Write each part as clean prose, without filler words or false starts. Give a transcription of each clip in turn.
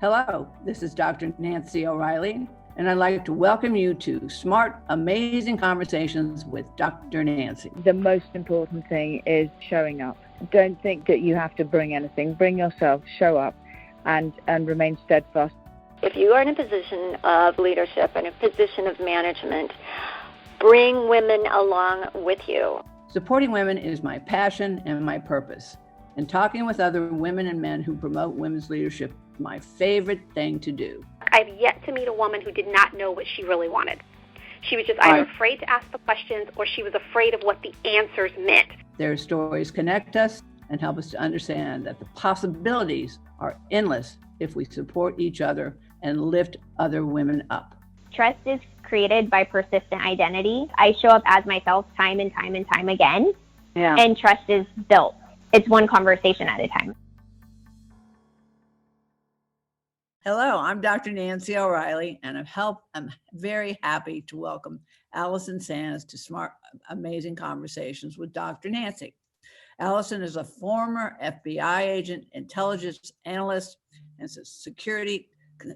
Hello, this is Dr. Nancy O'Reilly, and I'd like to welcome you to Smart, Amazing Conversations with Dr. Nancy. The most important thing is showing up. Don't think that you have to bring anything. Bring yourself, show up, and remain steadfast. If you are in a position of leadership and a position of management, bring women along with you. Supporting women is my passion and my purpose. And talking with other women and men who promote women's leadership is my favorite thing to do. I've yet to meet a woman who did not know what she really wanted. She was just either afraid to ask the questions or she was afraid of what the answers meant. Their stories connect us and help us to understand that the possibilities are endless if we support each other and lift other women up. Trust is created by persistent identity. I show up as myself time and time and time again, and trust is built. It's one conversation at a time. Hello, I'm Dr. Nancy O'Reilly, and I'm very happy to welcome Allison Sands to Smart, Amazing Conversations with Dr. Nancy. Allison is a former FBI agent, intelligence analyst, and a security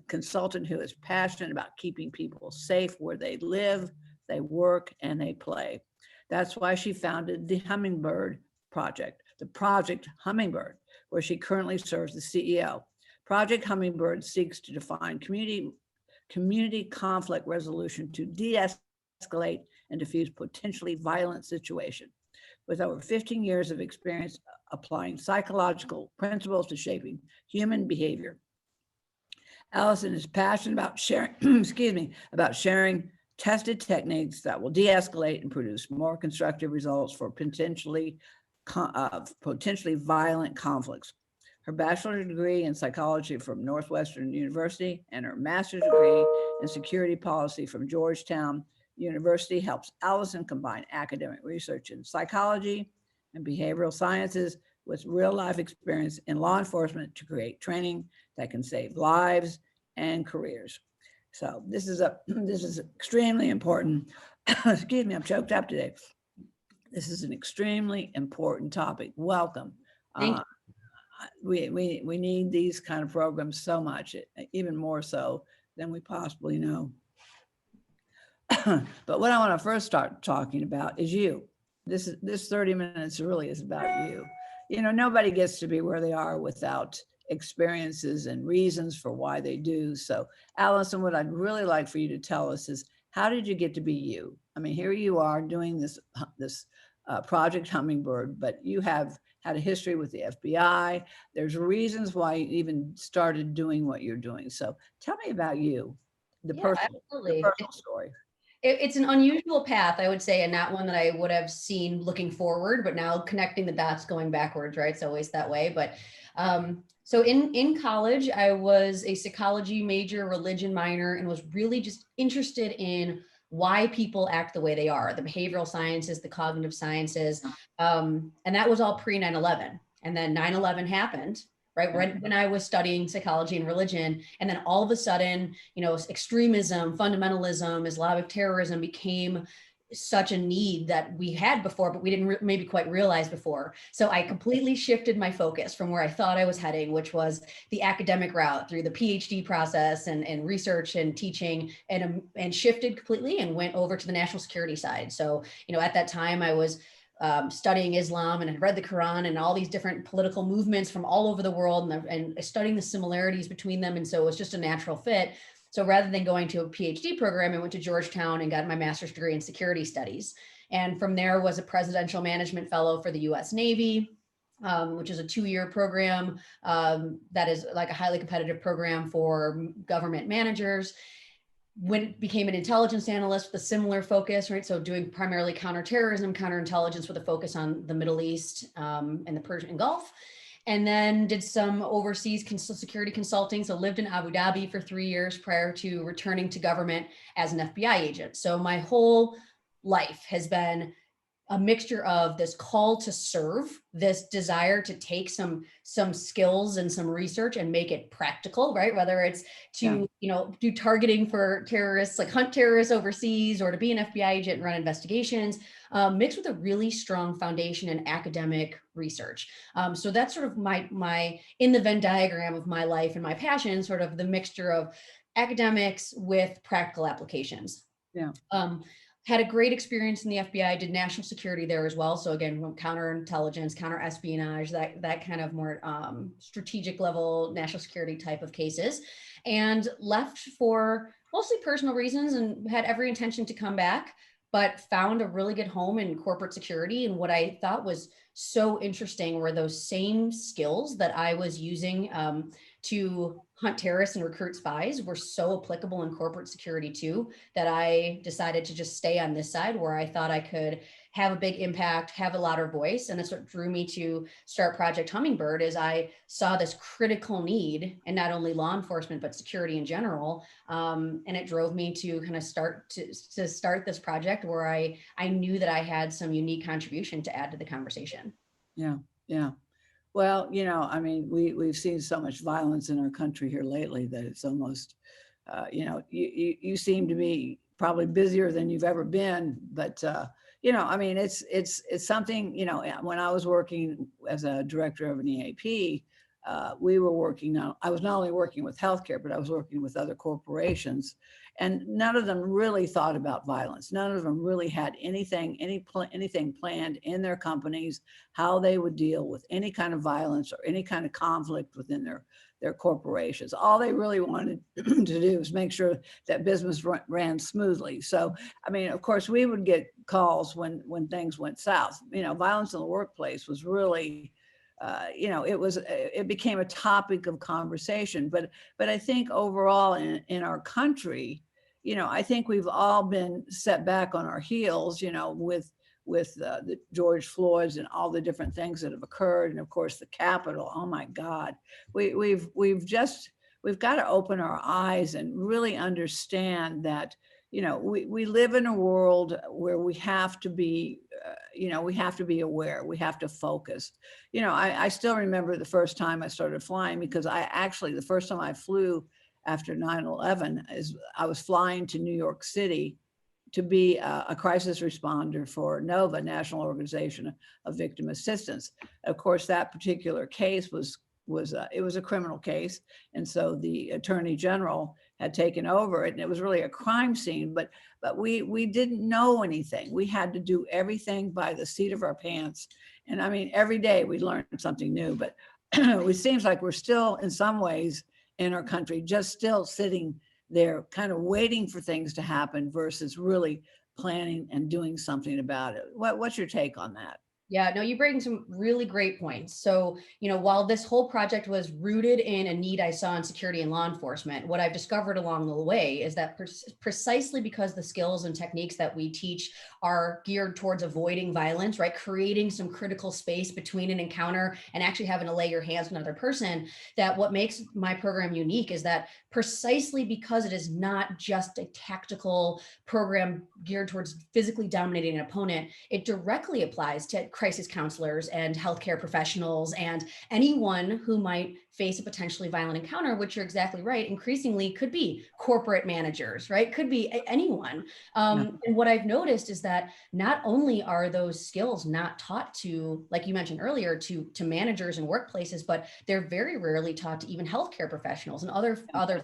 consultant who is passionate about keeping people safe where they live, they work, and they play. That's why she founded the Hummingbird Project, the Project Hummingbird, where she currently serves the CEO. Project Hummingbird seeks to define community conflict resolution to de-escalate and diffuse potentially violent situations. With over 15 years of experience applying psychological principles to shaping human behavior, Allison is passionate about sharing, about sharing tested techniques that will de-escalate and produce more constructive results for potentially violent conflicts. Her bachelor's degree in psychology from Northwestern University and her master's degree in security policy from Georgetown University helps Allison combine academic research in psychology and behavioral sciences with real-life experience in law enforcement to create training that can save lives and careers. So this is extremely important. Excuse me, I'm choked up today. This is an extremely important topic. Welcome. Thank you. We need these kind of programs so much, even more so than we possibly know. But what I want to first start talking about is you. This 30 minutes really is about you. You know, nobody gets to be where they are without experiences and reasons for why they do. So, Allison, what I'd really like for you to tell us is, how did you get to be you? I mean, here you are doing this Project Hummingbird, but you have had a history with the FBI. There's reasons why you even started doing what you're doing. So tell me about you, the personal story. It's an unusual path, I would say, and not one that I would have seen looking forward, but now connecting the dots going backwards, right? It's always that way. But so in college, I was a psychology major, religion minor, and was really just interested in why people act the way they are, the behavioral sciences, the cognitive sciences. And that was all pre 9/11. And then 9/11 happened, right? Right when I was studying psychology and religion. And then all of a sudden, you know, extremism, fundamentalism, Islamic terrorism became such a need that we had before, but we didn't maybe quite realize before. So I completely shifted my focus from where I thought I was heading, which was the academic route through the PhD process and research and teaching, and shifted completely and went over to the national security side. So, you know, at that time I was studying Islam and had read the Quran and all these different political movements from all over the world and studying the similarities between them. And so it was just a natural fit. So rather than going to a PhD program, I went to Georgetown and got my master's degree in security studies. And from there was a presidential management fellow for the US Navy, which is a 2-year program that is like a highly competitive program for government managers. Became an intelligence analyst with a similar focus, right? So doing primarily counterterrorism, counterintelligence with a focus on the Middle East and the Persian Gulf. And then did some overseas security consulting. So lived in Abu Dhabi for 3 years prior to returning to government as an FBI agent. So my whole life has been a mixture of this call to serve, this desire to take some skills and some research and make it practical, right? Whether it's to, do targeting for terrorists, like hunt terrorists overseas, or to be an FBI agent and run investigations, mixed with a really strong foundation in academic research. So that's sort of my in the Venn diagram of my life and my passion, sort of the mixture of academics with practical applications. Yeah. Had a great experience in the FBI, did national security there as well. So again, counterintelligence, counter-espionage, that kind of more strategic level national security type of cases, and left for mostly personal reasons and had every intention to come back, but found a really good home in corporate security. And what I thought was so interesting were those same skills that I was using to hunt terrorists and recruit spies were so applicable in corporate security too, that I decided to just stay on this side where I thought I could have a big impact, have a louder voice. And that's what drew me to start Project Hummingbird, is I saw this critical need in not only law enforcement, but security in general. And it drove me to kind of start this project where I knew that I had some unique contribution to add to the conversation. Yeah. Yeah. Well, I mean, we've seen so much violence in our country here lately that it's almost, you seem to be probably busier than you've ever been, but, I mean, it's something, when I was working as a director of an EAP, I was not only working with healthcare, but I was working with other corporations, and none of them really thought about violence. None of them really had anything planned in their companies, how they would deal with any kind of violence or any kind of conflict within their corporations. All they really wanted to do was make sure that business ran smoothly. So, I mean, of course, we would get calls when things went south. Violence in the workplace was really, it became a topic of conversation. But I think overall in our country, I think we've all been set back on our heels, with the George Floyd's and all the different things that have occurred, and of course the Capitol. Oh my God, we've got to open our eyes and really understand that we live in a world where we have to be aware. We have to focus. I still remember the first time I started flying, because the first time I flew after 9/11 is I was flying to New York City to be a crisis responder for NOVA, National Organization of Victim Assistance. Of course, that particular case was a criminal case, and so the Attorney General had taken over it, and it was really a crime scene. But we didn't know anything. We had to do everything by the seat of our pants, and I mean, every day we learned something new. But it seems like we're still, in some ways, in our country, just still sitting there kind of waiting for things to happen versus really planning and doing something about it. What's your take on that? Yeah, no, you bring some really great points. So, while this whole project was rooted in a need I saw in security and law enforcement, what I've discovered along the way is that precisely because the skills and techniques that we teach are geared towards avoiding violence, right? Creating some critical space between an encounter and actually having to lay your hands on another person, that what makes my program unique is that precisely because it is not just a tactical program geared towards physically dominating an opponent, it directly applies to crisis counselors and healthcare professionals and anyone who might face a potentially violent encounter, which you're exactly right, increasingly could be corporate managers, right? Could be anyone. And what I've noticed is that not only are those skills not taught to, like you mentioned earlier, to managers and workplaces, but they're very rarely taught to even healthcare professionals and other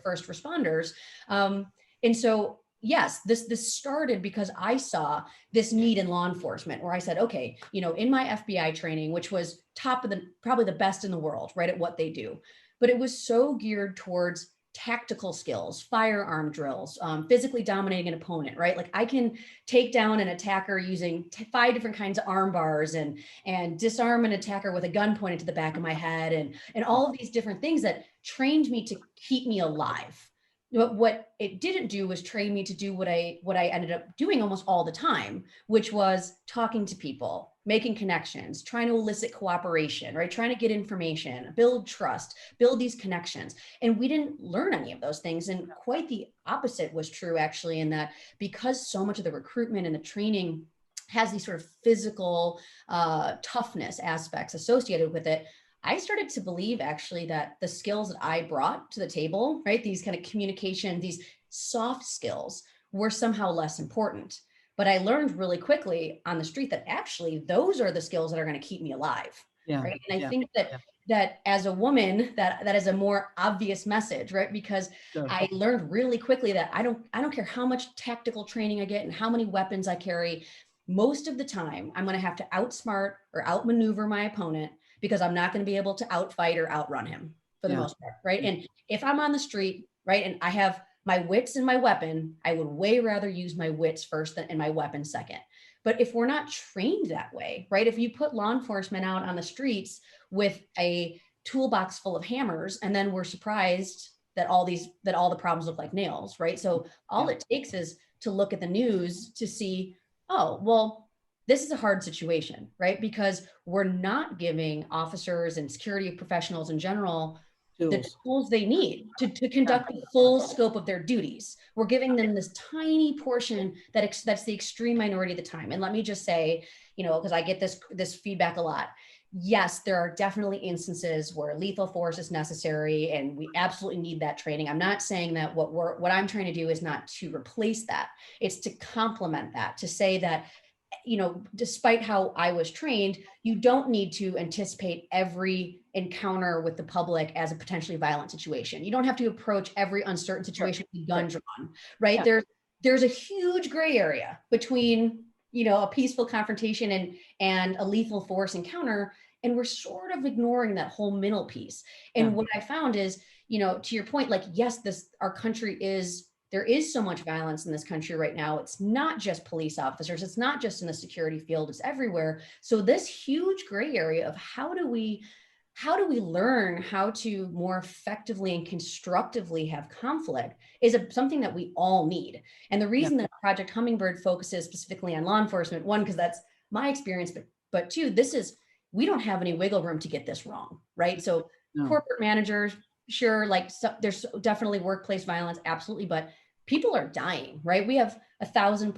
first responders. And so yes, this started because I saw this need in law enforcement, where I said, okay, in my FBI training, which was probably the best in the world, right, at what they do, but it was so geared towards tactical skills, firearm drills, physically dominating an opponent, right? Like I can take down an attacker using 5 different kinds of arm bars and disarm an attacker with a gun pointed to the back of my head and all of these different things that trained me to keep me alive. But what it didn't do was train me to do what I ended up doing almost all the time, which was talking to people, making connections, trying to elicit cooperation, right? Trying to get information, build trust, build these connections. And we didn't learn any of those things. And quite the opposite was true, actually, in that because so much of the recruitment and the training has these sort of physical toughness aspects associated with it, I started to believe actually that the skills that I brought to the table, right, these kind of communication, these soft skills, were somehow less important. But I learned really quickly on the street that actually those are the skills that are going to keep me alive. Yeah. Right. And yeah. I think that as a woman, that is a more obvious message, right? Because Sure. I learned really quickly that I don't care how much tactical training I get and how many weapons I carry. Most of the time, I'm going to have to outsmart or outmaneuver my opponent, because I'm not going to be able to outfight or outrun him for the most part, right? And if I'm on the street, right, and I have my wits and my weapon, I would way rather use my wits first and my weapon second. But if we're not trained that way, right, if you put law enforcement out on the streets with a toolbox full of hammers, and then we're surprised that all the problems look like nails, right? So all it takes is to look at the news to see, oh, well, this is a hard situation, right? Because we're not giving officers and security professionals in general the tools they need to conduct the full scope of their duties. We're giving them this tiny portion that's the extreme minority of the time. And let me just say, because I get this feedback a lot. Yes, there are definitely instances where lethal force is necessary, and we absolutely need that training. I'm not saying that what I'm trying to do is not to replace that. It's to complement that, to say that, despite how I was trained, you don't need to anticipate every encounter with the public as a potentially violent situation. You don't have to approach every uncertain situation with gun drawn, right? Yeah. There's a huge gray area between, a peaceful confrontation and a lethal force encounter. And we're sort of ignoring that whole middle piece. And what I found is, to your point, like, yes, our country there is so much violence in this country right now. It's not just police officers. It's not just in the security field. It's everywhere. So this huge gray area of how do we learn how to more effectively and constructively have conflict is something that we all need. And the reason that Project Hummingbird focuses specifically on law enforcement, one, because that's my experience, but two, we don't have any wiggle room to get this wrong, right? So corporate managers, sure, there's definitely workplace violence, absolutely, but people are dying, right? We have 1,000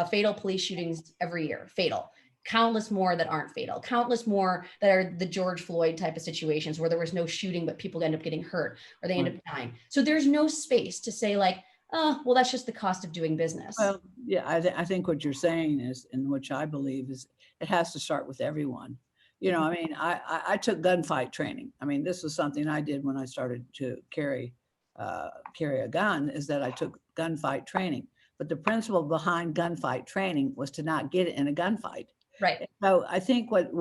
fatal police shootings every year, fatal. Countless more that aren't fatal, countless more that are the George Floyd type of situations where there was no shooting, but people end up getting hurt or they end up dying. So there's no space to say well, that's just the cost of doing business. Well, yeah, I think what you're saying is, and which I believe is, it has to start with everyone. I took gunfight training. This was something I did when I started to carry a gun, is that I took gunfight training. But the principle behind gunfight training was to not get in a gunfight. Right. So I think what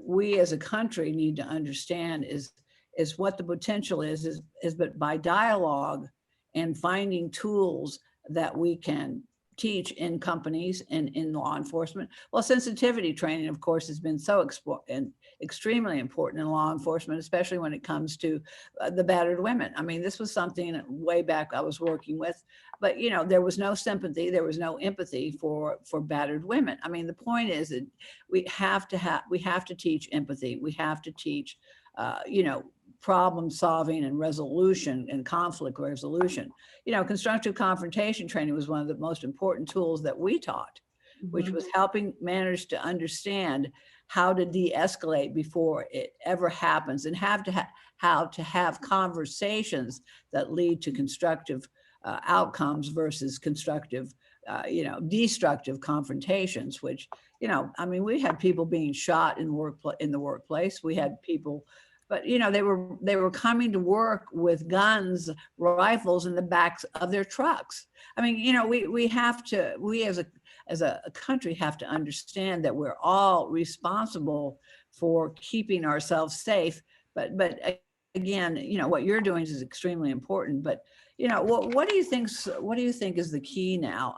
we as a country need to understand is what the potential is but by dialogue and finding tools that we can teach in companies and in law enforcement. Well, sensitivity training, of course, has been so extremely important in law enforcement, especially when it comes to the battered women. This was something way back I was working with, but there was no sympathy, there was no empathy for battered women. The point is that we have to teach empathy. We have to teach, problem solving and resolution and conflict resolution. Constructive confrontation training was one of the most important tools that we taught, which was helping manage to understand how to de-escalate before it ever happens, and how to have conversations that lead to constructive outcomes versus constructive, destructive confrontations, which, we had people being shot in the workplace. We had people, but they were coming to work with guns, rifles in the backs of their trucks. We as a country have to understand that we're all responsible for keeping ourselves safe. But again, what you're doing is extremely important. But what do you think is the key now?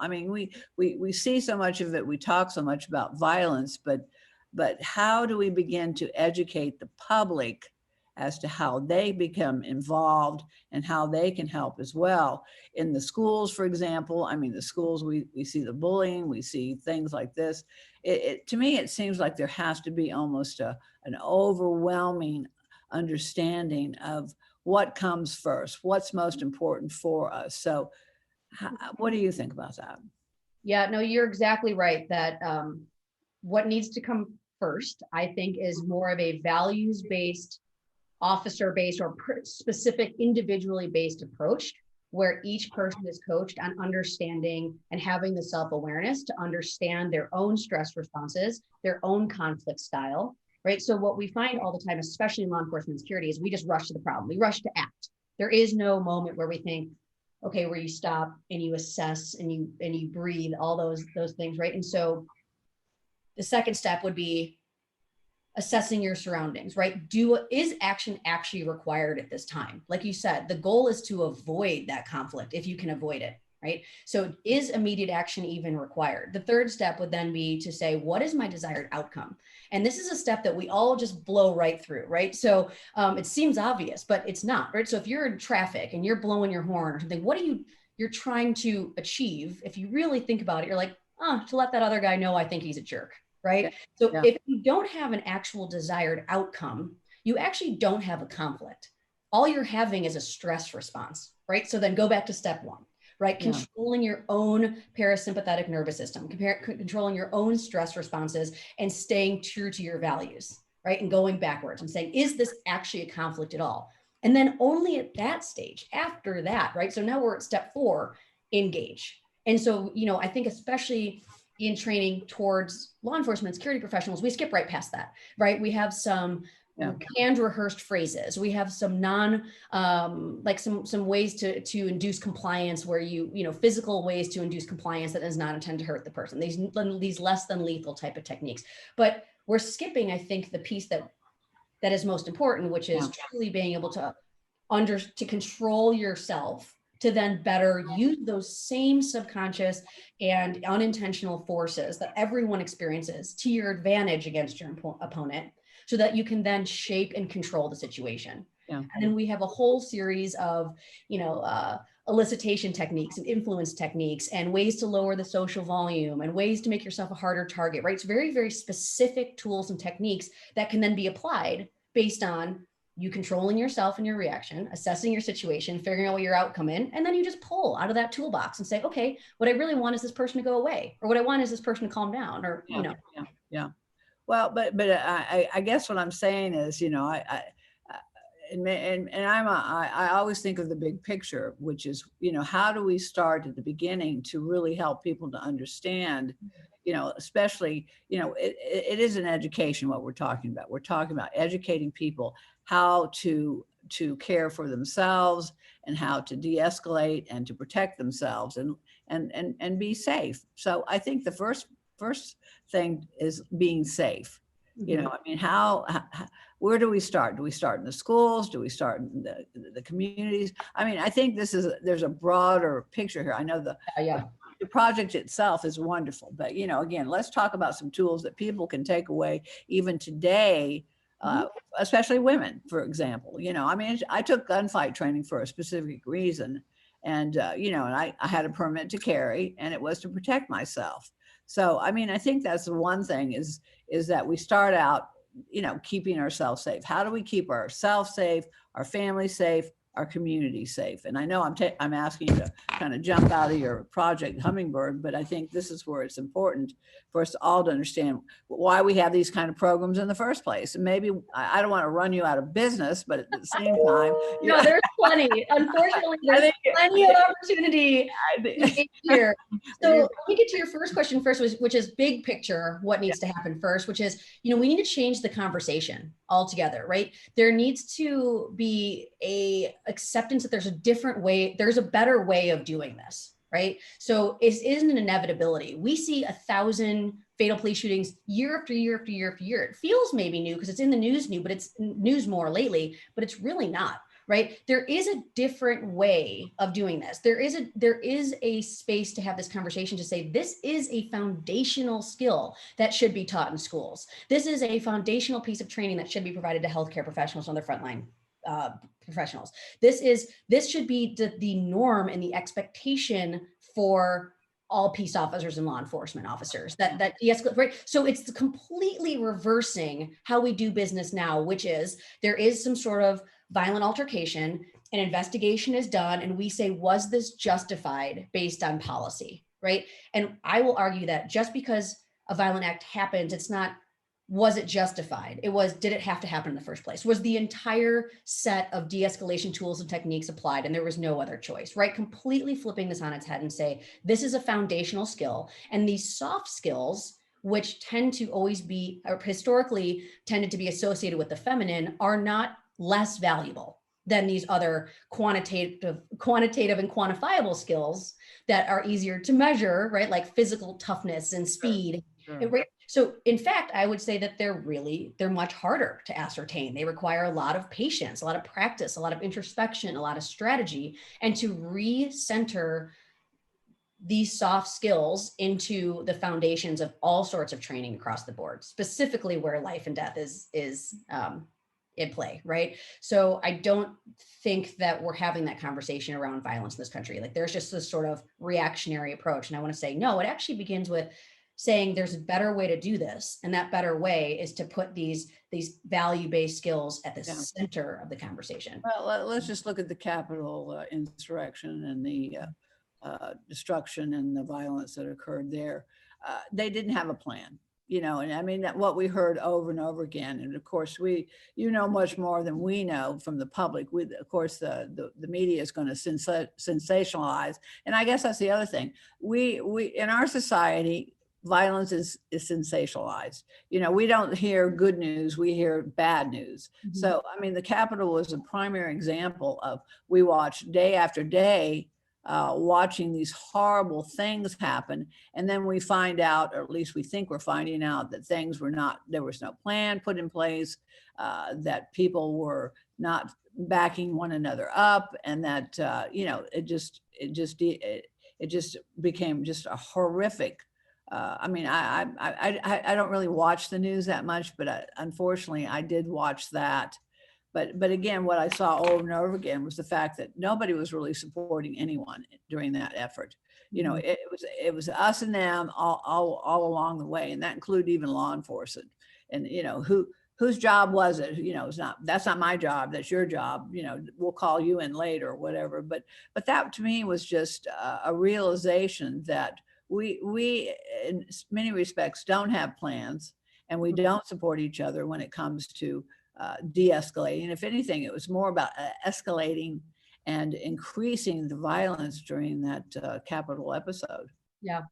We see so much of it. We talk so much about violence, but how do we begin to educate the public as to how they become involved and how they can help as well in the schools, for example? The schools, we see the bullying, we see things like this. To me, it seems like there has to be almost an overwhelming understanding of what comes first, what's most important for us. So what do you think about that? Yeah, no, you're exactly right that what needs to come first, I think, is more of a values-based, officer-based, or specific individually based approach, where each person is coached on understanding and having the self-awareness to understand their own stress responses, their own conflict style, right? So what we find all the time, especially in law enforcement and security, is we just rush to the problem. We rush to act. There is no moment where we think, okay, where you stop and you assess and you breathe, all those things, right? And so the second step would be assessing your surroundings, right? Is action actually required at this time? Like you said, the goal is to avoid that conflict if you can avoid it, right? So is immediate action even required? The third step would then be to say, what is my desired outcome? And this is a step that we all just blow right through, right? So it seems obvious, but it's not, right? So if you're in traffic and you're blowing your horn or something, what you're trying to achieve? If you really think about it, you're like, oh, to let that other guy know I think he's a jerk, right? Yeah. So if you don't have an actual desired outcome, you actually don't have a conflict. All you're having is a stress response, right? So then go back to step one, right? Yeah. Controlling your own parasympathetic nervous system, controlling your own stress responses and staying true to your values, right? And going backwards and saying, is this actually a conflict at all? And then only at that stage, after that, right? So now we're at step 4, engage. And so, I think especially in training towards law enforcement, security professionals, we skip right past that, right? We have some canned rehearsed phrases. We have some like some ways to induce compliance where physical ways to induce compliance that does not intend to hurt the person. These less than lethal type of techniques. But we're skipping, I think, the piece that is most important, which is truly being able to control yourself, to then better use those same subconscious and unintentional forces that everyone experiences to your advantage against your opponent, so that you can then shape and control the situation. Yeah. And then we have a whole series of, elicitation techniques and influence techniques and ways to lower the social volume and ways to make yourself a harder target, right? It's very, very specific tools and techniques that can then be applied based on you controlling yourself and your reaction, assessing your situation, figuring out what your outcome is, and then you just pull out of that toolbox and say, okay, what I really want is this person to go away, or what I want is this person to calm down, or, Yeah. Well, but I guess what I'm saying is, I always think of the big picture, which is, how do we start at the beginning to really help people to understand, especially, it is an education, what we're talking about. We're talking about educating people how to care for themselves and how to de-escalate and to protect themselves and be safe. So I think the first thing is being safe. How where do we start? Do we start in the schools? Do we start in the communities? I think there's a broader picture here. I know the project itself is wonderful, but again, let's talk about some tools that people can take away even today, especially women, for example. I took gunfight training for a specific reason, and and I had a permit to carry, and it was to protect myself. So, I think that's the one thing is that we start out, keeping ourselves safe. How do we keep ourselves safe, our family safe, our community safe? And I know I'm asking you to kind of jump out of your project Hummingbird, but I think this is where it's important for us all to understand why we have these kind of programs in the first place. And maybe I don't want to run you out of business, but at the same time, no, there's plenty. Unfortunately, there's plenty of opportunity here. So let me get to your first question first, which is big picture, what needs to happen first, which is, we need to change the conversation altogether, right? There needs to be a acceptance that there's a different way, there's a better way of doing this, right? So it isn't an inevitability. We see 1,000 fatal police shootings year after year after year after year. It feels maybe new because it's in the news but it's news more lately, but it's really not, right? There is a different way of doing this. There is a space to have this conversation to say, this is a foundational skill that should be taught in schools. This is a foundational piece of training that should be provided to healthcare professionals on their frontline professionals. This should be the norm and the expectation for all peace officers and law enforcement officers that de-escalate, right? So it's completely reversing how we do business now, which is there is some sort of violent altercation, an investigation is done, and we say, was this justified based on policy, right? And I will argue that just because a violent act happens, it's not, was it justified? It was, did it have to happen in the first place? Was the entire set of de-escalation tools and techniques applied and there was no other choice, right? Completely flipping this on its head and say, this is a foundational skill. And these soft skills, which tend to always be, or historically tended to be associated with the feminine, are not less valuable than these other quantitative and quantifiable skills that are easier to measure, right? Like physical toughness and speed. Sure. So in fact, I would say that they're much harder to ascertain. They require a lot of patience, a lot of practice, a lot of introspection, a lot of strategy, and to recenter these soft skills into the foundations of all sorts of training across the board, specifically where life and death is in play, right? So I don't think that we're having that conversation around violence in this country. Like there's just this sort of reactionary approach. And I want to say, no, it actually begins with saying there's a better way to do this. And that better way is to put these value-based skills at the center of the conversation. Well, let's just look at the Capitol insurrection and the destruction and the violence that occurred there. They didn't have a plan. And I mean, that what we heard over and over again. And of course, much more than we know from the public. Of course, the media is going to sensationalize. And I guess that's the other thing. We in our society, violence is sensationalized. We don't hear good news, we hear bad news. Mm-hmm. So, I mean, the Capitol was a primary example of, we watched day after day, watching these horrible things happen. And then we find out, or at least we think we're finding out, that there was no plan put in place, that people were not backing one another up. And that, it just became just a horrific. I mean, I don't really watch the news that much, but unfortunately I did watch that. But again, what I saw over and over again was the fact that nobody was really supporting anyone during that effort. It was us and them all along the way, and that included even law enforcement. And whose job was it? That's not my job. That's your job. We'll call you in later or whatever. But that to me was just a realization that we in many respects don't have plans, and we don't support each other when it comes to de-escalating. If anything, it was more about escalating and increasing the violence during that Capitol episode. Yeah,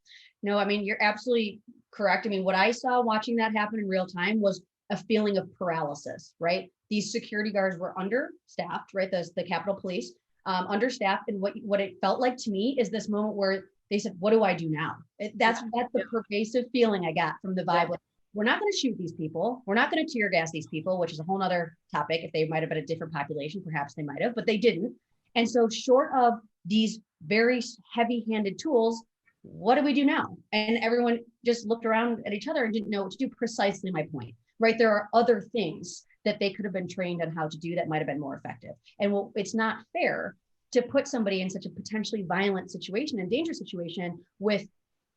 no, I mean, you're absolutely correct. I mean, what I saw watching that happen in real time was a feeling of paralysis, right? These security guards were understaffed, right? The Capitol Police, understaffed. And what it felt like to me is this moment where they said, what do I do now? That's the pervasive feeling I got from the vibe. Yeah. We're not going to shoot these people. We're not going to tear gas these people, which is a whole nother topic. If they might have been a different population, perhaps they might have, but they didn't. And so short of these very heavy-handed tools, what do we do now? And everyone just looked around at each other and didn't know what to do. Precisely my point, right? There are other things that they could have been trained on how to do that might have been more effective. And it's not fair to put somebody in such a potentially violent situation and dangerous situation with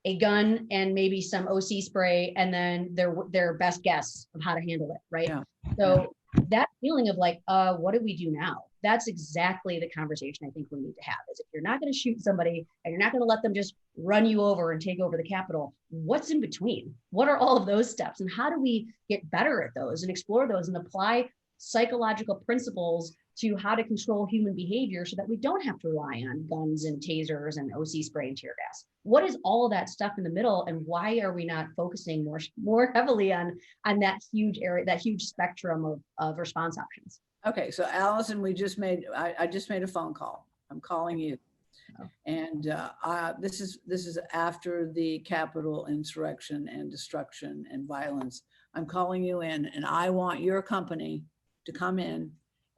a gun and maybe some OC spray, and then their best guess of how to handle it, right? Yeah. So that feeling of like, what do we do now? That's exactly the conversation I think we need to have. Is if you're not going to shoot somebody and you're not going to let them just run you over and take over the Capitol, what's in between? What are all of those steps? And how do we get better at those and explore those and apply psychological principles to how to control human behavior so that we don't have to rely on guns and tasers and OC spray and tear gas? What is all of that stuff in the middle, and why are we not focusing more heavily on that huge area, that huge spectrum of response options? Okay, so Allison, I just made a phone call. I'm calling you. Oh. And this is after the Capitol insurrection and destruction and violence. I'm calling you in, and I want your company to come in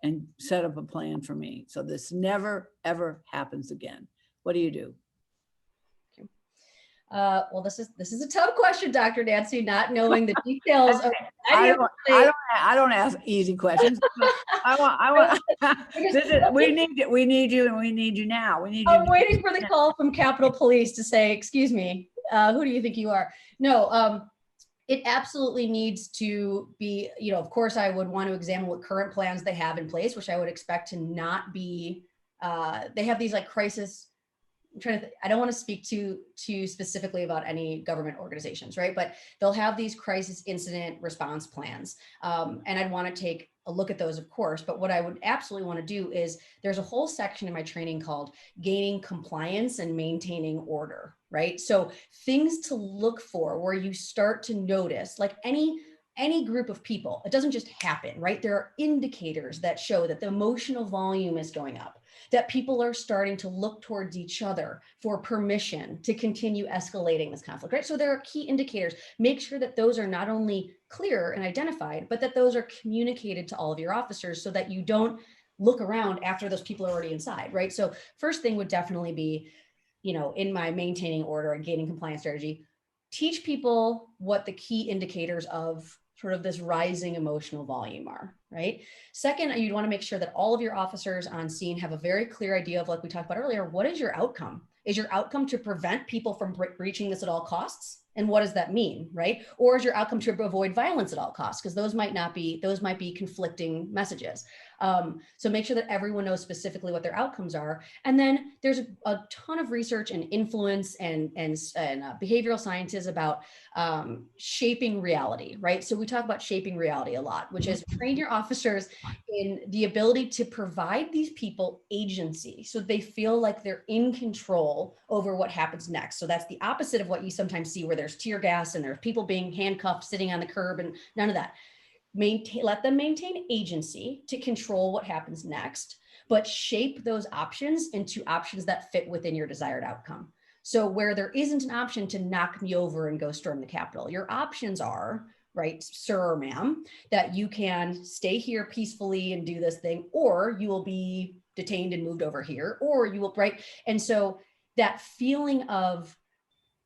and set up a plan for me, so this never, ever happens again. What do you do? Well, this is a tough question, Dr. Nancy, not knowing the details of. I don't ask easy questions. We need you, and we need you now. I'm waiting for the call from Capitol Police to say, excuse me, who do you think you are? No, it absolutely needs to be, of course, I would want to examine what current plans they have in place, which I would expect to not be, they have these like crisis I don't want to speak too specifically about any government organizations, right? But they'll have these crisis incident response plans. And I'd want to take a look at those, of course. But what I would absolutely want to do is there's a whole section in my training called gaining compliance and maintaining order, right? So things to look for where you start to notice, like any group of people, it doesn't just happen, right? There are indicators that show that the emotional volume is going up, that people are starting to look towards each other for permission to continue escalating this conflict, right? So there are key indicators. Make sure that those are not only clear and identified, but that those are communicated to all of your officers so that you don't look around after those people are already inside, right? So first thing would definitely be, in my maintaining order and gaining compliance strategy, teach people what the key indicators of sort of this rising emotional volume are, right? Second, you'd want to make sure that all of your officers on scene have a very clear idea of, like we talked about earlier, what is your outcome? Is your outcome to prevent people from breaching this at all costs? And what does that mean, right? Or is your outcome to avoid violence at all costs? Because those might be conflicting messages. So make sure that everyone knows specifically what their outcomes are. And then there's a ton of research and influence and behavioral sciences about shaping reality, right? So we talk about shaping reality a lot, which is train your officers in the ability to provide these people agency so they feel like they're in control over what happens next. So that's the opposite of what you sometimes see where there's tear gas and there's people being handcuffed sitting on the curb and none of that. Let them maintain agency to control what happens next, but shape those options into options that fit within your desired outcome. So where there isn't an option to knock me over and go storm the Capitol, your options are, right, sir or ma'am, that you can stay here peacefully and do this thing, or you will be detained and moved over here, or you will, right? And so that feeling of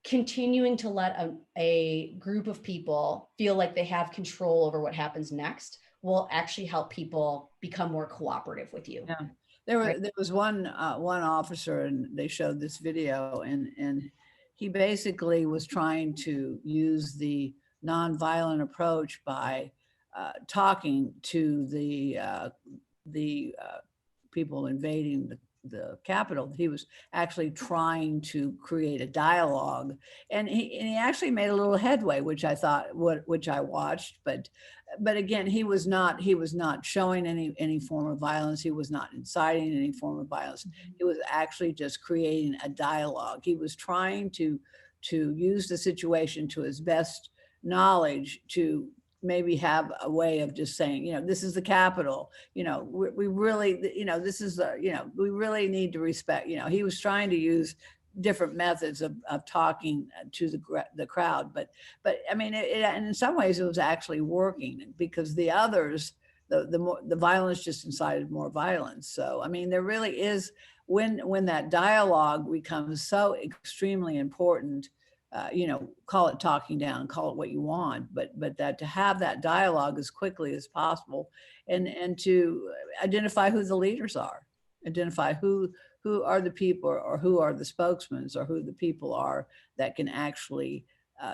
continuing to let a group of people feel like they have control over what happens next will actually help people become more cooperative with you. Yeah. There was one officer, and they showed this video, and he basically was trying to use the nonviolent approach by talking to the people invading the Capitol. He was actually trying to create a dialogue, and he actually made a little headway, which I watched, but again, he was not showing any form of violence. He was not inciting any form of violence. He was actually just creating a dialogue. He was trying to use the situation to his best knowledge to maybe have a way of just saying, this is the Capitol, we really, this is we really need to respect, he was trying to use different methods of talking to the crowd, but I mean, and in some ways it was actually working, because the others, the violence just incited more violence. So I mean, there really is, when that dialogue becomes so extremely important, call it talking down, call it what you want, but that to have that dialogue as quickly as possible, and to identify who the leaders are, identify who are the people, or who are the spokesmen, or who the people are that can actually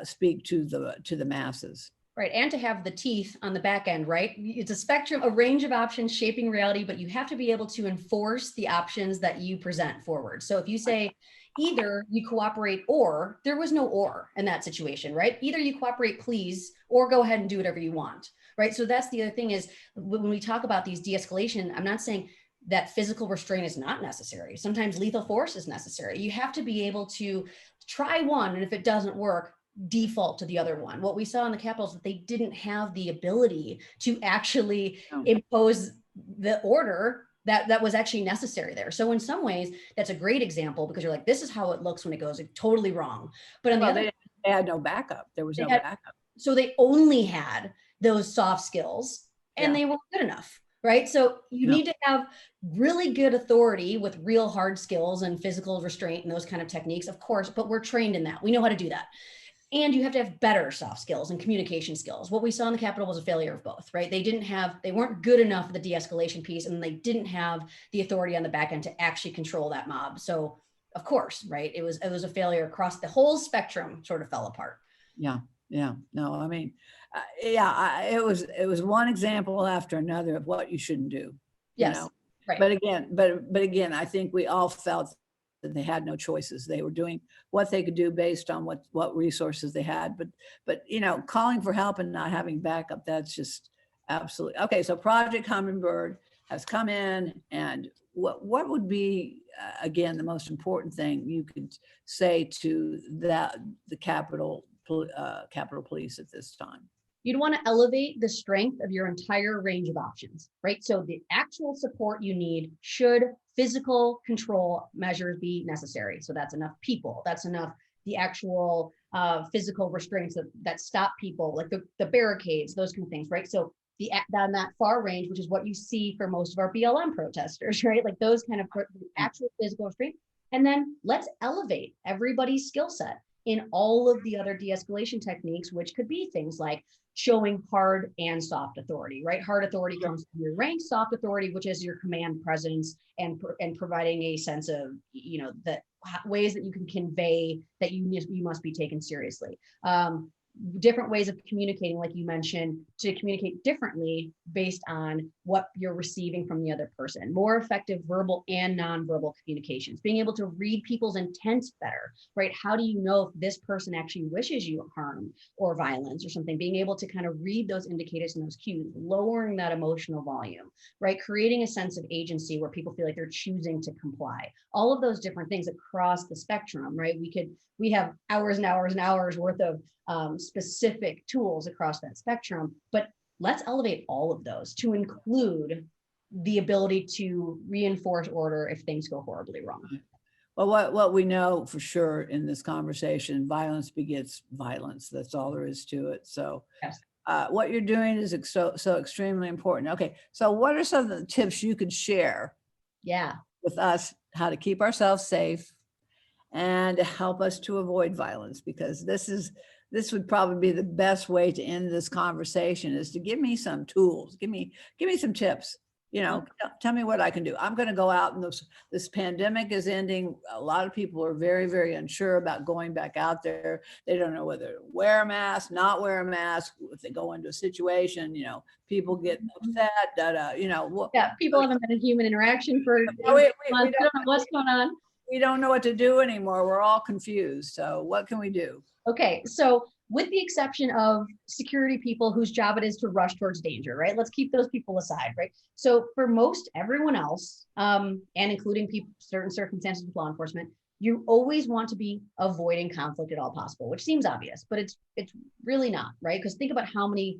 speak to the masses. Right, and to have the teeth on the back end, right? It's a spectrum, a range of options shaping reality, but you have to be able to enforce the options that you present forward. So if you say, either you cooperate, or, there was no or in that situation, right? Either you cooperate, please, or go ahead and do whatever you want, right? So that's the other thing is, when we talk about these de-escalation, I'm not saying that physical restraint is not necessary. Sometimes lethal force is necessary. You have to be able to try one, and if it doesn't work, default to the other one. What we saw in the Capitol is that they didn't have the ability to actually impose the order that was actually necessary there. So in some ways, that's a great example, because you're like, this is how it looks when it goes totally wrong. But on the other, they had no backup. There was no backup. So they only had those soft skills, and they weren't good enough, right? So you need to have really good authority with real hard skills and physical restraint and those kind of techniques, of course, but we're trained in that. We know how to do that. And you have to have better soft skills and communication skills. What we saw in the Capitol was a failure of both, right? They weren't good enough for the de-escalation piece, and they didn't have the authority on the back end to actually control that mob. So of course, right, it was a failure across the whole spectrum, sort of fell apart. Yeah. No, I mean, it was one example after another of what you shouldn't do. Yes. Right. But again, I think we all felt they had no choices. They were doing what they could do based on what resources they had. But calling for help and not having backup, that's just absolutely okay. So Project Hummingbird has come in, and what would be again the most important thing you could say to the Capitol Police at this time? You'd want to elevate the strength of your entire range of options, right? So the actual support you need, should physical control measures be necessary. So that's enough people, that's enough the actual physical restraints that stop people, like the barricades, those kind of things, right? So on that far range, which is what you see for most of our BLM protesters, right? Like those kind of actual physical restraints. And then let's elevate everybody's skill set in all of the other de-escalation techniques, which could be things like showing hard and soft authority, right? Hard authority comes from your rank, soft authority, which is your command presence and providing a sense of, that ways that you can convey that you must be taken seriously. Different ways of communicating, like you mentioned, to communicate differently based on what you're receiving from the other person. More effective verbal and nonverbal communications, being able to read people's intent better, right? How do you know if this person actually wishes you harm or violence or something? Being able to kind of read those indicators and those cues, lowering that emotional volume, right? Creating a sense of agency where people feel like they're choosing to comply. All of those different things across the spectrum, right? We have hours and hours and hours worth of specific tools across that spectrum, but let's elevate all of those to include the ability to reinforce order if things go horribly wrong. Well, what we know for sure in this conversation, violence begets violence. That's all there is to it. So yes. What you're doing is so extremely important. Okay, so what are some of the tips you could share with us, how to keep ourselves safe and help us to avoid violence? Because this would probably be the best way to end this conversation, is to give me some tools, give me some tips, tell me what I can do. I'm going to go out, and this pandemic is ending. A lot of people are very, very unsure about going back out there. They don't know whether to wear a mask, not wear a mask. If they go into a situation, people get upset, people haven't had a human interaction for months. We don't know what's going on. We don't know what to do anymore. We're all confused. So what can we do? Okay, so with the exception of security people whose job it is to rush towards danger, right? Let's keep those people aside, right? So for most everyone else, and including people, certain circumstances with law enforcement, you always want to be avoiding conflict at all possible, which seems obvious, but it's really not, right? Because think about how many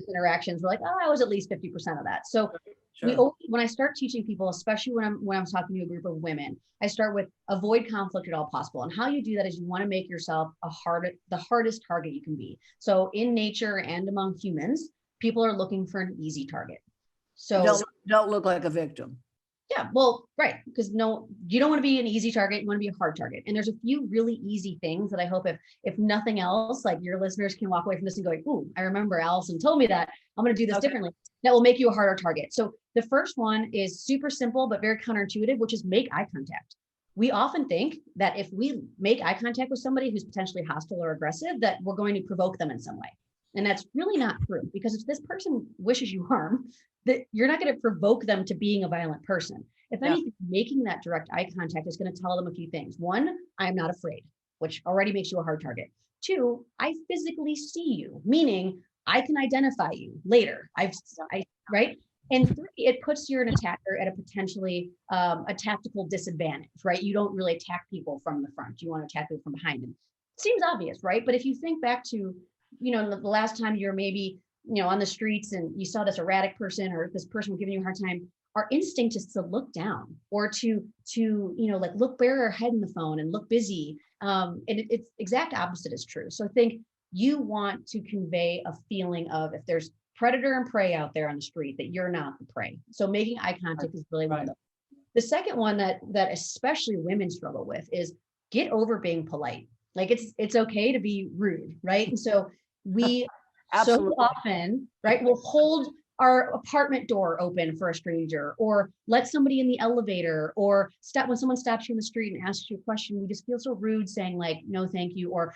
interactions we're like, oh, I was at least 50% of that. So sure. When I start teaching people, especially when I'm talking to a group of women, I start with avoid conflict at all possible. And how you do that is you want to make yourself the hardest target you can be. So in nature and among humans, people are looking for an easy target. So don't look like a victim. Yeah, well, right, because you don't want to be an easy target, you want to be a hard target. And there's a few really easy things that I hope if nothing else, like your listeners can walk away from this and go, ooh, I remember Allison told me that, I'm going to do this differently. That will make you a harder target. So the first one is super simple, but very counterintuitive, which is make eye contact. We often think that if we make eye contact with somebody who's potentially hostile or aggressive, that we're going to provoke them in some way. And that's really not true, because if this person wishes you harm, that you're not going to provoke them to being a violent person. If anything, making that direct eye contact is going to tell them a few things. One, I'm not afraid, which already makes you a hard target. Two, I physically see you, meaning I can identify you later. Right? And three, it puts you an attacker at a potentially a tactical disadvantage, right? You don't really attack people from the front. You want to attack people from behind. And it seems obvious, right? But if you think back to, the last time you're maybe, on the streets and you saw this erratic person or this person giving you a hard time, our instinct is to look down or to look, bury our head in the phone and look busy. And it's exact opposite is true. So I think you want to convey a feeling of, if there's predator and prey out there on the street, that you're not the prey. So making eye contact is really one of those. The second one that especially women struggle with is get over being polite. Like it's okay to be rude, right? And so we so often, right, will hold our apartment door open for a stranger, or let somebody in the elevator, or when someone stops you in the street and asks you a question, we just feel so rude saying like, no, thank you. Or,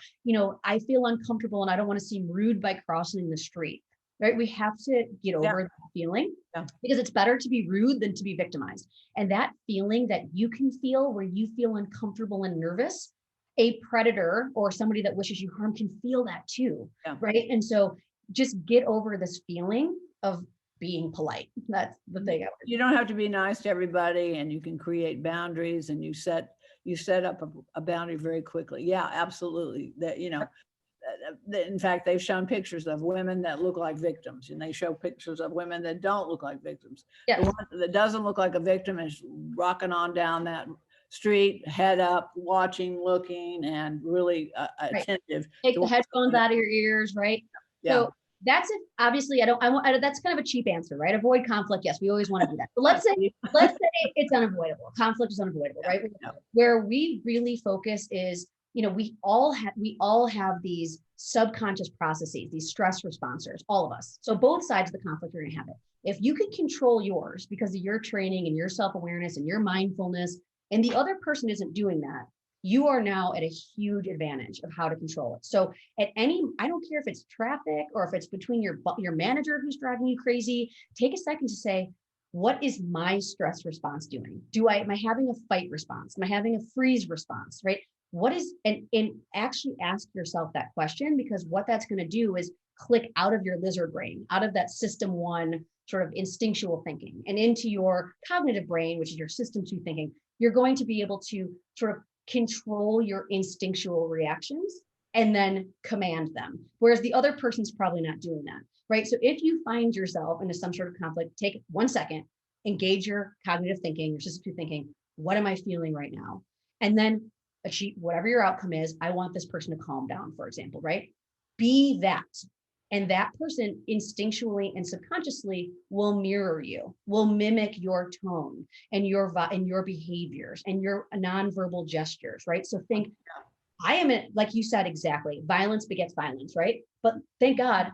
I feel uncomfortable and I don't want to seem rude by crossing the street. right? We have to get over that feeling because it's better to be rude than to be victimized. And that feeling that you can feel where you feel uncomfortable and nervous, a predator or somebody that wishes you harm can feel that too, right? And so just get over this feeling of being polite. That's the thing. You don't have to be nice to everybody, and you can create boundaries, and you set up a boundary very quickly. Yeah, absolutely. That, you know, in fact, they've shown pictures of women that look like victims, and they show pictures of women that don't look like victims. The one that doesn't look like a victim is rocking on down that street, head up, watching, looking, and really attentive. Take the headphones out of your ears, right? So that's it. Obviously, that's kind of a cheap answer, right? Avoid conflict. Yes, we always want to do that. But let's say it's unavoidable. Conflict is unavoidable, right? Where we really focus is, you know, we all have these subconscious processes, these stress responders, all of us. So both sides of the conflict are going to have it. If you can control yours because of your training and your self-awareness and your mindfulness, and the other person isn't doing that, you are now at a huge advantage of how to control it. So I don't care if it's traffic or if it's between your manager who's driving you crazy, take a second to say, what is my stress response doing? Am I having a fight response? Am I having a freeze response, right? And actually ask yourself that question, because what that's going to do is click out of your lizard brain, out of that system 1 sort of instinctual thinking and into your cognitive brain, which is your system 2 thinking. You're going to be able to sort of control your instinctual reactions and then command them. Whereas the other person's probably not doing that, right? So if you find yourself into some sort of conflict, take 1 second, engage your cognitive thinking, your system 2 thinking. What am I feeling right now? And then achieve whatever your outcome is. I want this person to calm down, for example, right? Be that. And that person instinctually and subconsciously will mirror you, will mimic your tone and your behaviors and your nonverbal gestures, right? So think, like you said, exactly, violence begets violence, right? But thank God,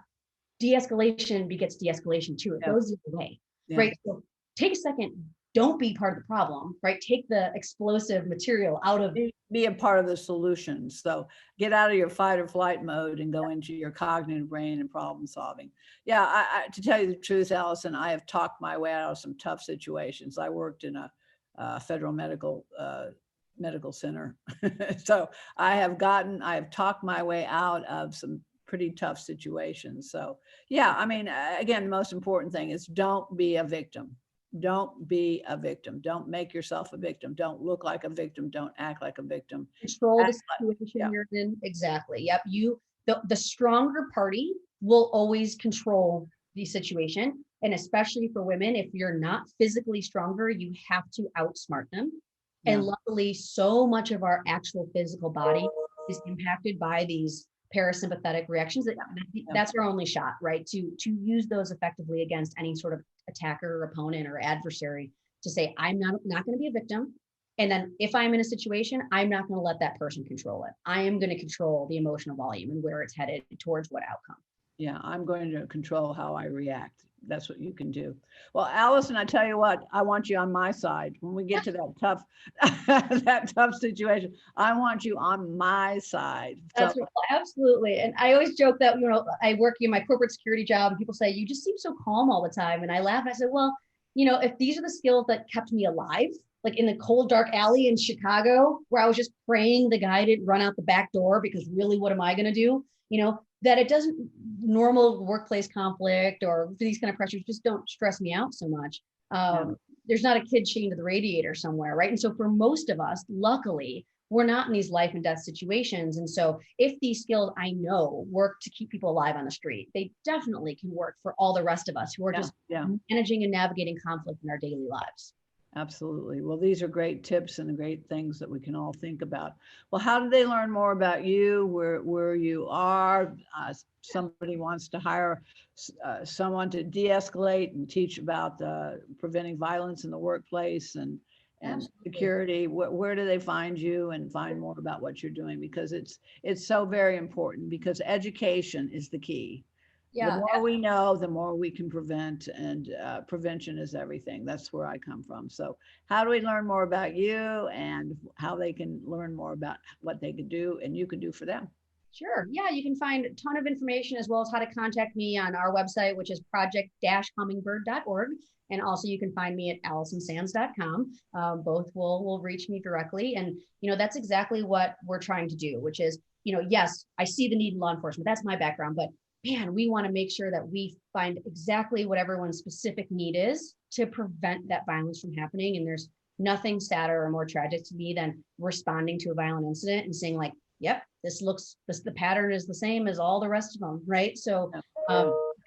de-escalation begets de-escalation too. It goes the other way, right? So take a second, don't be part of the problem, right? Take the explosive material out of. Be a part of the solution. So get out of your fight or flight mode and go into your cognitive brain and problem solving. Yeah, to tell you the truth, Allison, I have talked my way out of some tough situations. I worked in a federal medical center. So I have talked my way out of some pretty tough situations. So yeah, I mean, again, the most important thing is don't be a victim. Don't be a victim. Don't make yourself a victim. Don't look like a victim. Don't act like a victim. Control the situation you're in. Exactly. Yep. The stronger party will always control the situation. And especially for women, if you're not physically stronger, you have to outsmart them. And luckily, so much of our actual physical body is impacted by these parasympathetic reactions. That's our only shot, right? To use those effectively against any sort of attacker or opponent or adversary, to say, I'm not going to be a victim. And then if I'm in a situation, I'm not going to let that person control it. I am going to control the emotional volume and where it's headed towards what outcome. Yeah, I'm going to control how I react. That's what you can do. Well, Allison, I tell you what, I want you on my side. When we get to that tough situation, I want you on my side. That's right. Absolutely. And I always joke that, you know, I work in my corporate security job and people say, you just seem so calm all the time. And I laugh and I said, well, you know, if these are the skills that kept me alive, like in the cold, dark alley in Chicago, where I was just praying the guy didn't run out the back door, because really, what am I going to do? You know, that it doesn't, normal workplace conflict or these kind of pressures just don't stress me out so much. There's not a kid chained to the radiator somewhere, right? And so for most of us, luckily, we're not in these life and death situations. And so if these skills I know work to keep people alive on the street, they definitely can work for all the rest of us who are just managing and navigating conflict in our daily lives. Absolutely. Well, these are great tips and great things that we can all think about. Well, how do they learn more about you, where you are? Somebody wants to hire someone to de-escalate and teach about preventing violence in the workplace and security. Where do they find you and find more about what you're doing? Because it's so very important, because education is the key. The more we know, the more we can prevent, and prevention is everything. That's where I come from. So how do we learn more about you and how they can learn more about what they could do and you can do for them? Sure. Yeah, you can find a ton of information as well as how to contact me on our website, which is project-hummingbird.org. And also you can find me at AllisonSands.com. Both will reach me directly. And, that's exactly what we're trying to do, which is, yes, I see the need in law enforcement. That's my background. But man, we want to make sure that we find exactly what everyone's specific need is to prevent that violence from happening. And there's nothing sadder or more tragic to me than responding to a violent incident and saying like, yep, the pattern is the same as all the rest of them, right? So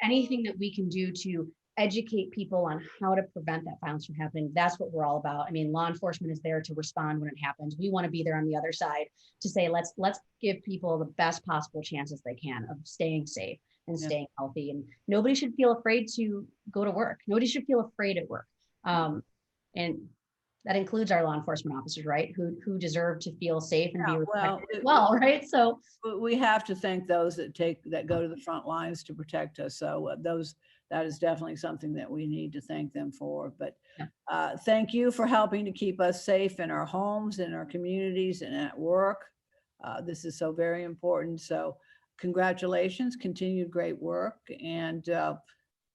anything that we can do to educate people on how to prevent that violence from happening, that's what we're all about. I mean, law enforcement is there to respond when it happens. We want to be there on the other side to say, let's give people the best possible chances they can of staying safe and staying healthy. And nobody should feel afraid to go to work. Nobody should feel afraid at work. And that includes our law enforcement officers, right? Who deserve to feel safe and be respected right? So we have to thank those that go to the front lines to protect us. So that is definitely something that we need to thank them for. But thank you for helping to keep us safe in our homes, in our communities, and at work. This is so very important. So congratulations, continued great work, and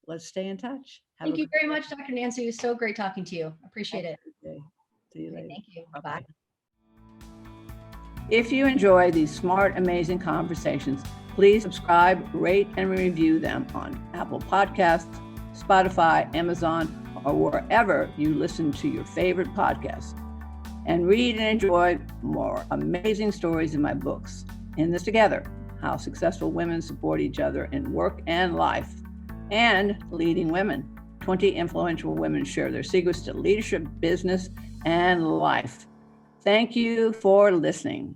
let's stay in touch. Thank you very much, Dr. Nancy. It was so great talking to you. Appreciate it. See you later. Thank you. Bye-bye. If you enjoy these smart, amazing conversations, please subscribe, rate, and review them on Apple Podcasts, Spotify, Amazon, or wherever you listen to your favorite podcasts. And read and enjoy more amazing stories in my books, In This Together: How Successful Women Support Each Other in Work and Life, and Leading Women: 20 Influential Women Share Their Secrets to Leadership, Business, and Life. Thank you for listening.